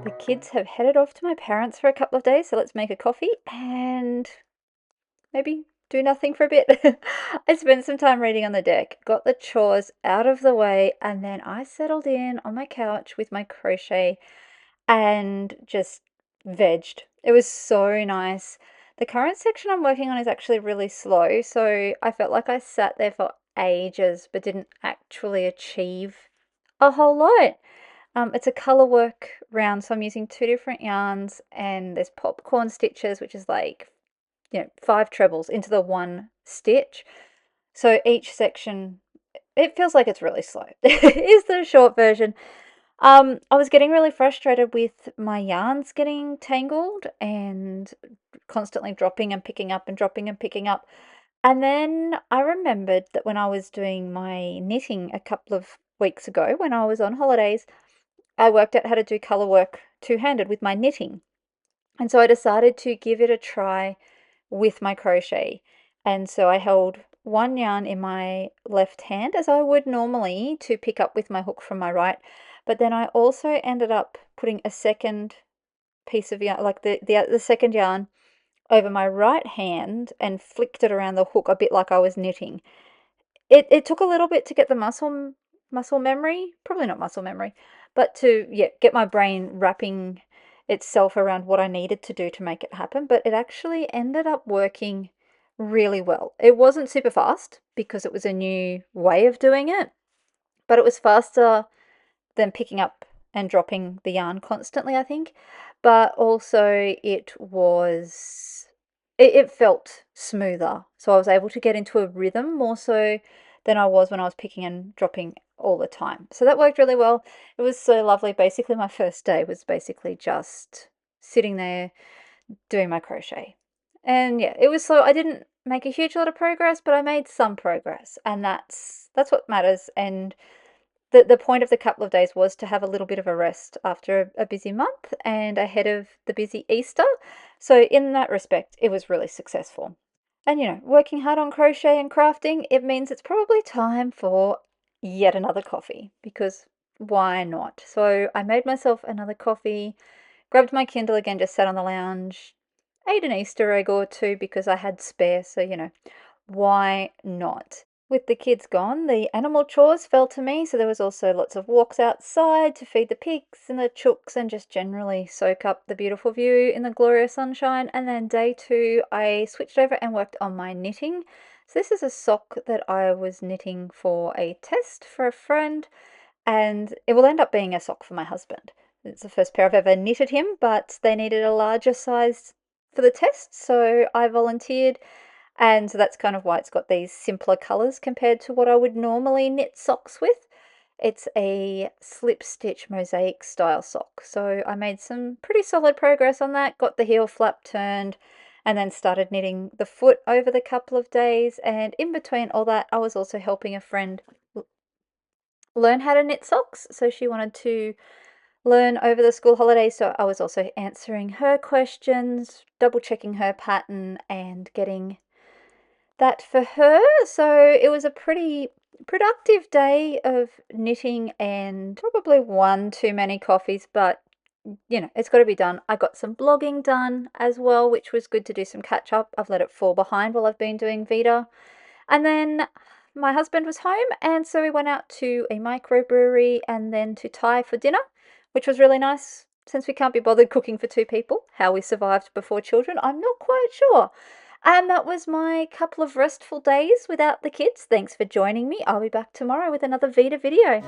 The kids have headed off to my parents for a couple of days, so let's make a coffee and maybe do nothing for a bit. I spent some time reading on the deck, got the chores out of the way, and then I settled in on my couch with my crochet and just vegged. It was so nice. The current section I'm working on is actually really slow, so I felt like I sat there for ages but didn't actually achieve a whole lot. It's a color work round, so I'm using two different yarns, and there's popcorn stitches, which is like, 5 trebles into the one stitch. So each section, it feels like it's really slow, is the short version. I was getting really frustrated with my yarns getting tangled and constantly dropping and picking up and dropping and picking up. And then I remembered that when I was doing my knitting a couple of weeks ago, when I was on holidays, I worked out how to do color work two-handed with my knitting. And so I decided to give it a try with my crochet. And so I held one yarn in my left hand as I would normally to pick up with my hook from my right. But then I also ended up putting a second piece of yarn, like the second yarn, over my right hand and flicked it around the hook a bit like I was knitting. It took a little bit to get the muscle memory, probably not muscle memory, but to get my brain wrapping itself around what I needed to do to make it happen. But it actually ended up working really well. It wasn't super fast because it was a new way of doing it, but it was faster than picking up and dropping the yarn constantly, I think. But also it felt smoother. So I was able to get into a rhythm more so than I was when I was picking and dropping all the time. So that worked really well. It was so lovely. Basically, my first day was basically just sitting there doing my crochet. And yeah, it was slow. I didn't make a huge lot of progress, but I made some progress, and that's what matters. And the point of the couple of days was to have a little bit of a rest after a busy month and ahead of the busy Easter. So in that respect, it was really successful. And working hard on crochet and crafting, it means it's probably time for yet another coffee, because why not? So I made myself another coffee, grabbed my Kindle again, just sat on the lounge, ate an Easter egg or two because I had spare, so why not? With the kids gone, the animal chores fell to me, so there was also lots of walks outside to feed the pigs and the chooks and just generally soak up the beautiful view in the glorious sunshine. And then day 2, I switched over and worked on my knitting. So this is a sock that I was knitting for a test for a friend, and it will end up being a sock for my husband. It's the first pair I've ever knitted him, but they needed a larger size for the test, so I volunteered. And so that's kind of why it's got these simpler colours compared to what I would normally knit socks with. It's a slip stitch mosaic style sock. So I made some pretty solid progress on that, got the heel flap turned, and then started knitting the foot over the couple of days. And in between all that, I was also helping a friend learn how to knit socks. So she wanted to learn over the school holidays, so I was also answering her questions, double checking her pattern, and getting that for her. So it was a pretty productive day of knitting and probably one too many coffees, but it's got to be done. I got some blogging done as well, which was good to do some catch up. I've let it fall behind while I've been doing VEDA. And then my husband was home, and so we went out to a microbrewery and then to Thai for dinner, which was really nice. Since we can't be bothered cooking for 2 people, how we survived before children, I'm not quite sure. And that was my couple of restful days without the kids. Thanks for joining me. I'll be back tomorrow with another VEDA video.